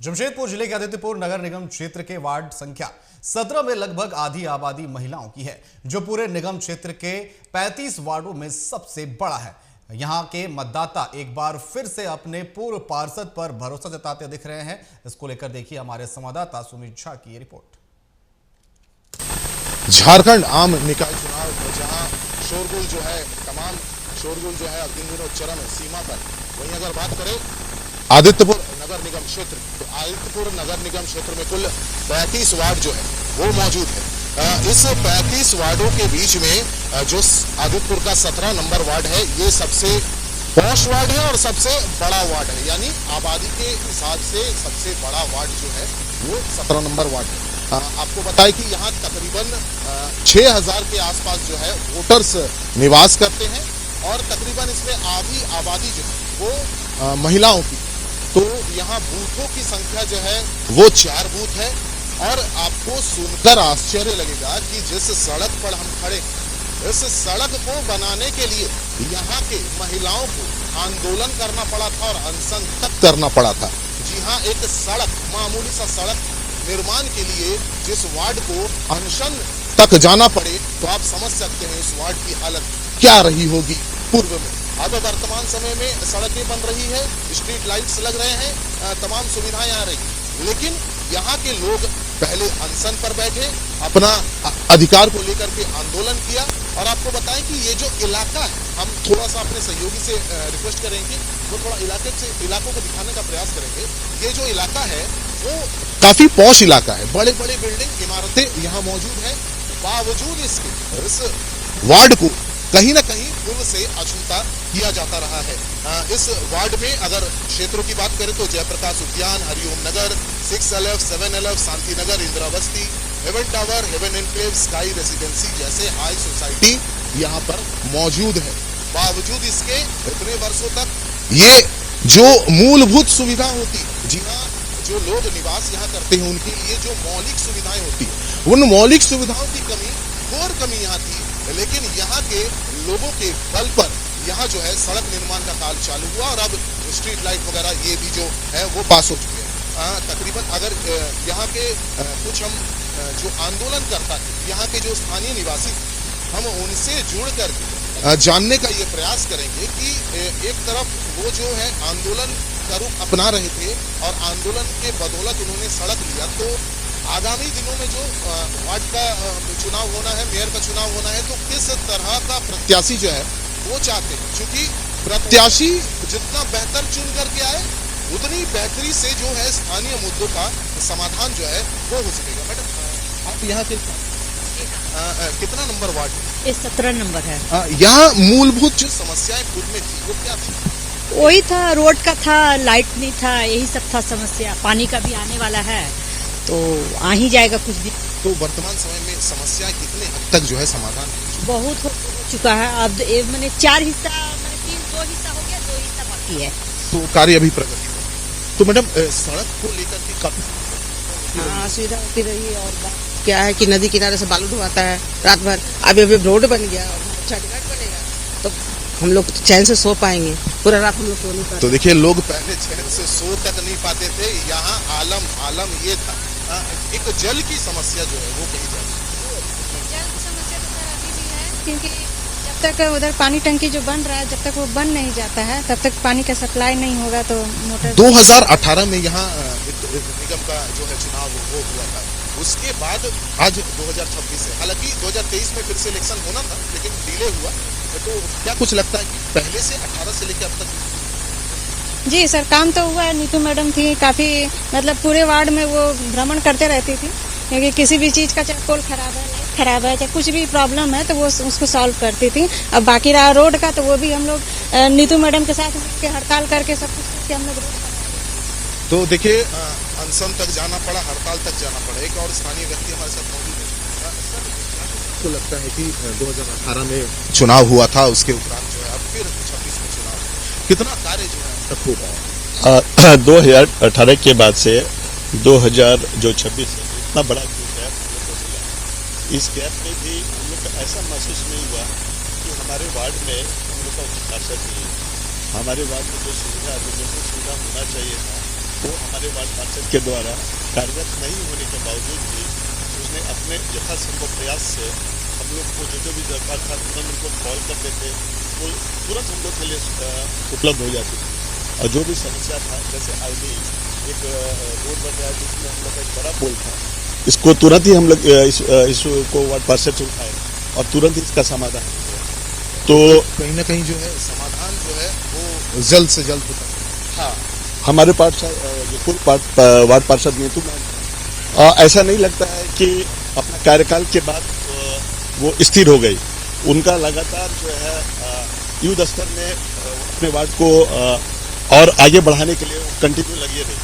जमशेदपुर जिले के आदित्यपुर नगर निगम क्षेत्र के वार्ड संख्या 17 में लगभग आधी आबादी महिलाओं की है, जो पूरे निगम क्षेत्र के 35 वार्डों में सबसे बड़ा है। यहां के मतदाता एक बार फिर से अपने पूर्व पार्षद पर भरोसा जताते दिख रहे हैं। इसको लेकर देखिए हमारे संवाददाता सुमित झा की रिपोर्ट। झारखंड आम निकाय चुनाव जहां शोरगुल जो है अब दिनों चरम सीमा पर, वहीं अगर बात करें आदित्यपुर नगर निगम क्षेत्र, तो आदित्यपुर नगर निगम क्षेत्र में कुल 35 वार्ड जो है वो मौजूद है। इस 35 वार्डों के बीच में जो आदित्यपुर का 17 नंबर वार्ड है, ये सबसे पॉश वार्ड है और सबसे बड़ा वार्ड है, यानी आबादी के हिसाब से सबसे बड़ा वार्ड जो है वो 17 नंबर वार्ड है। आपको बताएं कि यहाँ तकरीबन 6000 के आसपास जो है वोटर्स निवास करते हैं और तकरीबन इसमें आधी आबादी जो है वो महिलाओं की। तो यहाँ बूथों की संख्या जो है वो 4 बूथ है और आपको सुनकर आश्चर्य लगेगा कि जिस सड़क पर हम खड़े, इस सड़क को बनाने के लिए यहाँ के महिलाओं को आंदोलन करना पड़ा था और अनशन तक करना पड़ा था। जी हाँ, एक सड़क, मामूली सा सड़क निर्माण के लिए जिस वार्ड को अनशन तक जाना पड़े, तो आप समझ सकते हैं इस वार्ड की हालत क्या रही होगी पूर्व में। अब वर्तमान समय में सड़कें बन रही है, स्ट्रीट लाइट्स लग रहे हैं, तमाम सुविधाएं आ रही, लेकिन यहाँ के लोग पहले अनशन पर बैठे, अपना अधिकार को लेकर के आंदोलन किया। और आपको बताएं कि ये जो इलाका है, हम थोड़ा सा अपने सहयोगी से रिक्वेस्ट करेंगे, वो थोड़ा इलाकों को दिखाने का प्रयास करेंगे। ये जो इलाका है वो काफी पॉश इलाका है, बड़े बड़े बिल्डिंग इमारतें यहाँ मौजूद है। बावजूद इसके इस वार्ड को कहीं ना कहीं पूर्व से अछूता किया जाता रहा है। इस वार्ड में अगर क्षेत्रों की बात करें तो जयप्रकाश उद्यान, हरिओम नगर, 6LF, 7LF, शांति Nagar, Indira Basti, Heaven Tower, Heaven Enclave, Sky Residency जैसे हाई सोसाइटी यहाँ पर मौजूद है। बावजूद इसके इतने वर्षों तक ये जो मूलभूत सुविधा होती, जी हाँ, जो लोग निवास यहाँ करते हैं उनके लिए जो मौलिक सुविधाएं होती है, उन मौलिक सुविधाओं की घोर कमी यहाँ थी। लेकिन यहाँ के लोगों के बल पर यहाँ जो है सड़क निर्माण का कार्य चालू हुआ और अब स्ट्रीट लाइट वगैरह ये भी जो है वो पास हो चुके हैं। तकरीबन अगर यहाँ के कुछ हम जो आंदोलन करता है, यहाँ के जो स्थानीय निवासी, हम उनसे जुड़ कर जानने का ये प्रयास करेंगे कि एक तरफ वो जो है आंदोलन का रूप अपना रहे थे और आंदोलन के बदौलत उन्होंने सड़क लिया, तो आगामी दिनों में जो वार्ड का चुनाव होना है, मेयर का चुनाव होना है, तो किस तरह का प्रत्याशी जो है वो चाहते हैं। क्योंकि प्रत्याशी जितना बेहतर चुन करके आए, उतनी बेहतरी से जो है स्थानीय मुद्दों का समाधान जो है वो हो सकेगा। मैडम, आप यहाँ के कितना नंबर वार्ड है? ये 17 नंबर है। यहाँ मूलभूत जो समस्याएं पूर्व में थी वो क्या थी? वही था, रोड का था, लाइट नहीं था, यही सब था समस्या। पानी का भी आने वाला है तो आ ही जाएगा कुछ दिन। तो वर्तमान समय में समस्या कितने हद तक जो है समाधान बहुत हो चुका है। अब मैंने 4 हिस्सा, मैंने 2 हिस्सा हो गया, 2 हिस्सा बाकी है। तो कार्य अभी प्रगति है। तो मैडम, सड़क को लेकर के काफी असुविधा होती रही। और क्या है कि नदी किनारे से बालू ढुआता है रात भर। अभी रोड बन गया, चढ़घाट बनेगा तो हम लोग चैन से सो पाएंगे। पूरा रात हम लोग सो नहीं पाते। तो देखिए, लोग पहले चैन से सो तक नहीं पाते थे। यहाँ आलम ये था, एक जल की समस्या जो है वो कही जाती है। जल की समस्या तो सर अभी भी है, क्योंकि जब तक उधर पानी टंकी जो बन रहा है, जब तक वो बन नहीं जाता है, तब तक पानी का सप्लाई नहीं होगा। तो मोटर 2018 में यहाँ निगम का जो है चुनाव वो हुआ था। उसके बाद आज 2026 है, हालांकि 2023 में फिर से इलेक्शन होना था लेकिन डिले हुआ। तो क्या कुछ लगता है कि पहले से 18 से लेकर अब तक? जी सर, काम तो हुआ है। नीतू मैडम थी, काफी मतलब पूरे वार्ड में वो भ्रमण करते रहती थी, क्योंकि किसी भी चीज का चाहे पोल खराब है, लाइट खराब है, चाहे कुछ भी प्रॉब्लम है तो वो उसको सॉल्व करती थी। अब बाकी रहा रोड का, तो वो भी हम लोग नीतू मैडम के साथ मिलकर हड़ताल करके सब कुछ करके हम लोग। तो देखिए, अनशन तक जाना पड़ा, हड़ताल तक जाना पड़ा। एक और स्थानीय व्यक्ति हमारे साथ मौजूद है। सर, आपको लगता है कि 2018 में चुनाव हुआ था, उसके उपरांत जो है अब फिर 26 में चुनाव, कितना कार्य जो है तक हो रहा है? 2018 के बाद से 2026 इतना बड़ा ग्रुप है, इस गैप में भी हम लोग को ऐसा महसूस नहीं हुआ कि हमारे वार्ड में हम लोग का उत्कर्षण नहीं है। हमारे वार्ड में जो सुविधा होना चाहिए था वो हमारे वार्ड पार्षद के द्वारा कार्यरत नहीं होने के बावजूद भी उसने अपने यथासंभव प्रयास से हम लोग को जो भी दरकार था तुरंत उनको कॉल करते थे, वो तुरंत हम लोग के लिए उपलब्ध हो जाती थी। और जो भी समस्या था, जैसे आईडी एक रोड बन रहा है जिसमें हम लोग का एक बड़ा पोल था, इसको तुरंत ही हम लोग इसको वार्ड पार्षद से उठाए और तुरंत ही इसका समाधान हो गया। तो कहीं ना कहीं जो है समाधान जो है वो जल्द से जल्द होता है। हाँ, हमारे वार्ड पार्षद नीतू मैम, ऐसा नहीं लगता है कि अपना कार्यकाल के बाद वो स्थिर हो गई। उनका लगातार जो है युद्ध स्तर में अपने वार्ड को और आगे बढ़ाने के लिए कंटिन्यू लगे रहे।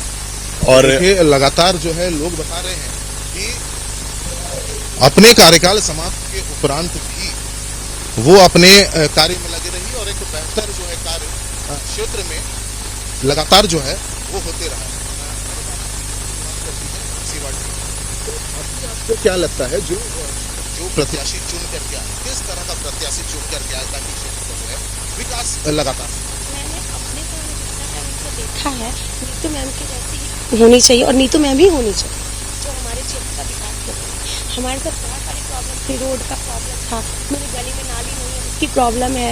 और लगातार जो है लोग बता रहे हैं कि अपने कार्यकाल समाप्त के उपरांत भी वो अपने कार्य में लगे रही और एक बेहतर जो है कार्य क्षेत्र में लगातार जो है वो होते रहा। आपको क्या लगता है जो प्रत्याशी चुन करके आए, किस तरह का प्रत्याशी चुन करके आए ताकि क्षेत्र का जो है विकास लगातार? मैंने अपने को देखा है, नीतू मैम की जैसी होनी चाहिए और नीतू मैम ही होनी चाहिए जो हमारे क्षेत्र का विकास करें। हमारे साथ बहुत सारी प्रॉब्लम थी, रोड का प्रॉब्लम था, मेरी गली में नाली नहीं है उसकी प्रॉब्लम है।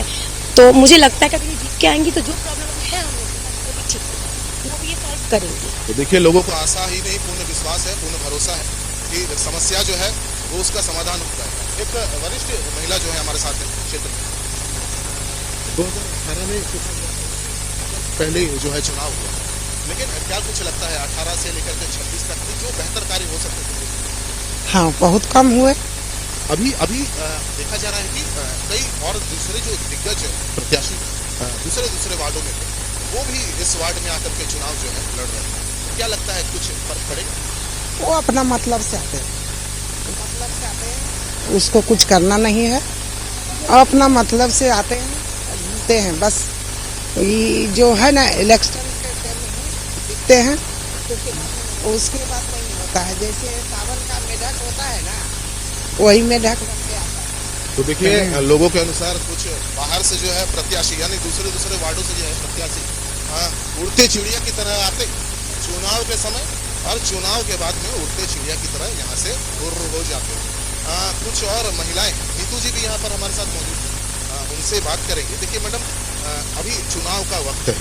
तो मुझे लगता है कि अगर ये जीत के आएंगी तो जो प्रॉब्लम है हम लोग वो भी ठीक होगा, वो भी ये सॉल्व करेंगे। तो देखिए लोगों को आशा ही नहीं, पूर्ण विश्वास है, पूर्ण भरोसा है कि समस्या जो है वो उसका समाधान हो जाएगा। एक वरिष्ठ महिला जो है हमारे साथ है क्षेत्र में, 2018 में पहले जो है चुनाव हुआ, लेकिन क्या कुछ लगता है 18 से लेकर के 26 तक जो बेहतर कार्य हो सकते थे? हाँ, बहुत कम हुए। अभी देखा जा रहा है कि कई और दूसरे जो दिग्गज प्रत्याशी दूसरे वार्डों में थे, वो भी इस वार्ड में आकर के चुनाव जो है लड़ रहे हैं। क्या लगता है कुछ फर्क पड़ेगा? वो अपना मतलब से आते हैं, उसको कुछ करना नहीं है, अपना मतलब से आते हैं, जीतते हैं बस। ये जो है ना इलेक्शन के टाइम में जीतते हैं, उसके बाद नहीं होता है। जैसे सावन का मेढक होता है ना, वही मेढक बन के आता है। तो देखिए लोगों के अनुसार कुछ बाहर से जो है प्रत्याशी यानी दूसरे वार्डों से जो है प्रत्याशी उड़ते चिड़िया की तरह आते चुनाव के समय और चुनाव के बाद में उड़ते चिड़िया की तरह यहाँ से गुर्र हो जाते हैं। कुछ और महिलाएं, नीतू जी भी यहाँ पर हमारे साथ मौजूद हैं, उनसे बात करेंगे। देखिए मैडम, अभी चुनाव का वक्त है,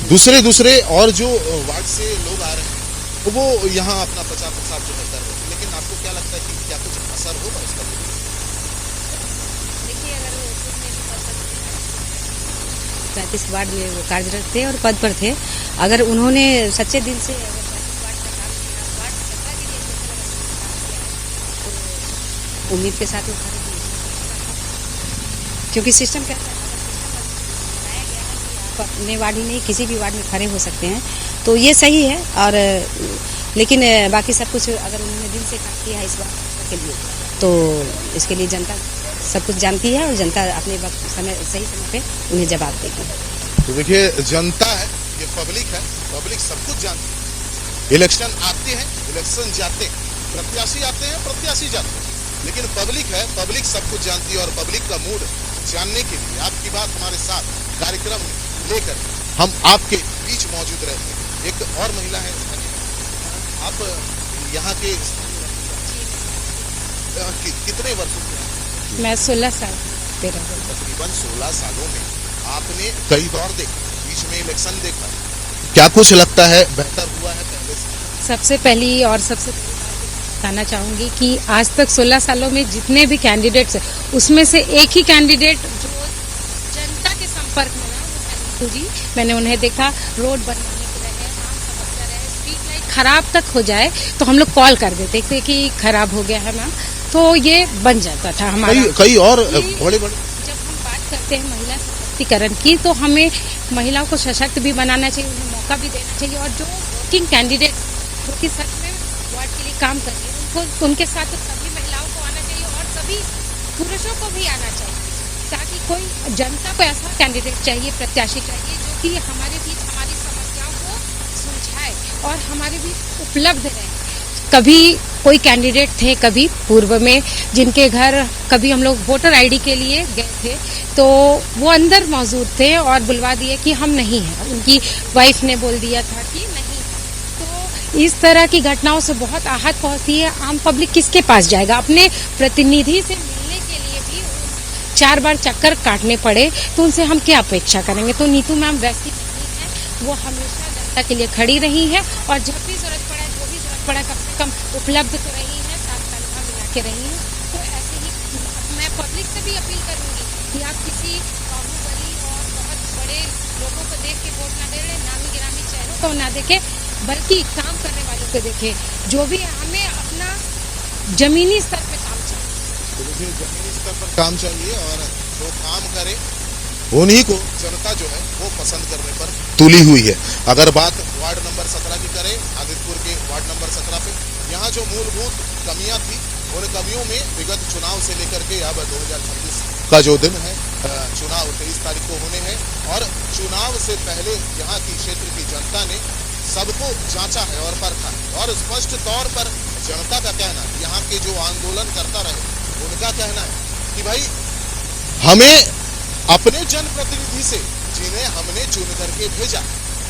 दूसरे और जो वार्ड से लोग आ रहे हैं वो यहाँ अपना प्रचार प्रसार जो है कर रहे हैं, लेकिन आपको क्या लगता है कि क्या कुछ असर होगा इसका? देखिए, अगर वो 35 वार्ड में वो कार्यरत थे और पद पर थे, अगर उन्होंने सच्चे दिल से अगर 35 वार्ड का काम किया, वार्ड 17 के लिए तो उम्मीद के साथ वो खड़े नहीं, क्योंकि सिस्टम कैसा है, बनाया गया है कि आप अपने वार्ड ही नहीं किसी भी वार्ड में खड़े हो सकते हैं, तो ये सही है। और लेकिन बाकी सब कुछ अगर उन्होंने दिल से काम किया है इस बार के लिए, तो इसके लिए जनता सब कुछ जानती है और जनता अपने वक्त सही समय पे उन्हें जवाब देगी। तो देखिए जनता है, ये पब्लिक है, पब्लिक सब कुछ जानती है। इलेक्शन आते हैं, इलेक्शन जाते हैं, प्रत्याशी आते हैं, प्रत्याशी जाते हैं, लेकिन पब्लिक है, पब्लिक सब कुछ जानती है। और पब्लिक का मूड जानने के लिए आपकी बात हमारे साथ कार्यक्रम लेकर हम आपके बीच मौजूद रहते हैं। एक और महिला है, आप यहाँ के कितने वर्षों से? मैं 16 साल तकरीबन 16 सालों में आपने कई दौर देखे, बीच में इलेक्शन देखा, क्या कुछ लगता है बेहतर हुआ है पहले से? सबसे पहली और सबसे बताना चाहूँगी कि आज तक 16 सालों में जितने भी कैंडिडेट्स उसमें से एक ही कैंडिडेट जो जनता के संपर्क में ना, वो है नीतू जी। मैंने उन्हें देखा, रोड बनवाने के रहे, आम समस्या रहे, स्ट्रीट लाइट खराब तक हो जाए तो हम लोग कॉल कर देते थे कि खराब हो गया है मैम, तो ये बन जाता था हमारा। कई और बड़े जब हम बात करते हैं महिला सशक्तिकरण की, तो हमें महिलाओं को सशक्त भी बनाना चाहिए, उन्हें मौका भी देना चाहिए, और जो वर्किंग कैंडिडेट जो कि सच में वार्ड के लिए काम कर रहे हैं उनके साथ तो सभी महिलाओं को आना चाहिए और सभी पुरुषों को भी आना चाहिए, ताकि कोई जनता को ऐसा कैंडिडेट चाहिए, प्रत्याशी चाहिए जो कि हमारे बीच हमारी समस्याओं को सुलझाए और हमारे बीच उपलब्ध रहे। कभी कोई कैंडिडेट थे कभी पूर्व में जिनके घर कभी हम लोग वोटर आईडी के लिए गए थे, तो वो अंदर मौजूद थे और बुलवा दिए कि हम नहीं हैं, उनकी वाइफ ने बोल दिया था कि नहीं है। तो इस तरह की घटनाओं से बहुत आहत पहुंचती है। आम पब्लिक किसके पास जाएगा? अपने प्रतिनिधि से मिलने के लिए भी 4 बार चक्कर काटने पड़े तो उनसे हम क्या अपेक्षा करेंगे? तो नीतू मैम वैसी नहीं है, वो हमेशा जनता के लिए खड़ी रही है और जब भी जरूरत पड़ा, जो भी जरूरत पड़ा, कम से कम उपलब्ध तो रही है, साथ तनख्वाह मिला के रही है। तो ऐसे ही मैं पब्लिक से भी अपील करूंगी कि आप किसी बाहुबली और बहुत बड़े लोगों को देख के वोट ना दे रहे, नामी गिरामी चेहरों को ना देखे, बल्कि काम करने वालों को देखे। जो भी हमें अपना जमीनी स्तर पे काम चाहिए, तो देखिए जमीनी स्तर पर काम चाहिए और जो काम करे उन्हीं को जनता जो है वो पसंद करने पर तुली हुई है। अगर बात वार्ड नंबर 17 की करें, आदित्यपुर के वार्ड नंबर 17 पे, यहाँ जो मूलभूत कमियां थी उन कमियों में विगत चुनाव से लेकर के अब 2026 का जो दिन है, चुनाव 23 तारीख को होने हैं और चुनाव से पहले यहाँ की क्षेत्र की जनता ने सबको जांचा है और परखा है और स्पष्ट तौर पर जनता का कहना, यहाँ के जो आंदोलन करता रहे उनका कहना है कि भाई हमें अपने जनप्रतिनिधि से, जिन्हें हमने चुन करके भेजा,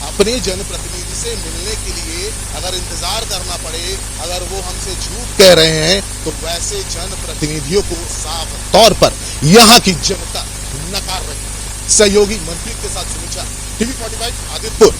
अपने जनप्रतिनिधि से मिलने के लिए अगर इंतजार करना पड़े, अगर वो हमसे झूठ कह रहे हैं, तो वैसे जनप्रतिनिधियों को साफ तौर पर यहाँ की जनता नकार रही है। सहयोगी मनप्रीत के साथ सुनीचा, TV45 आदित्यपुर।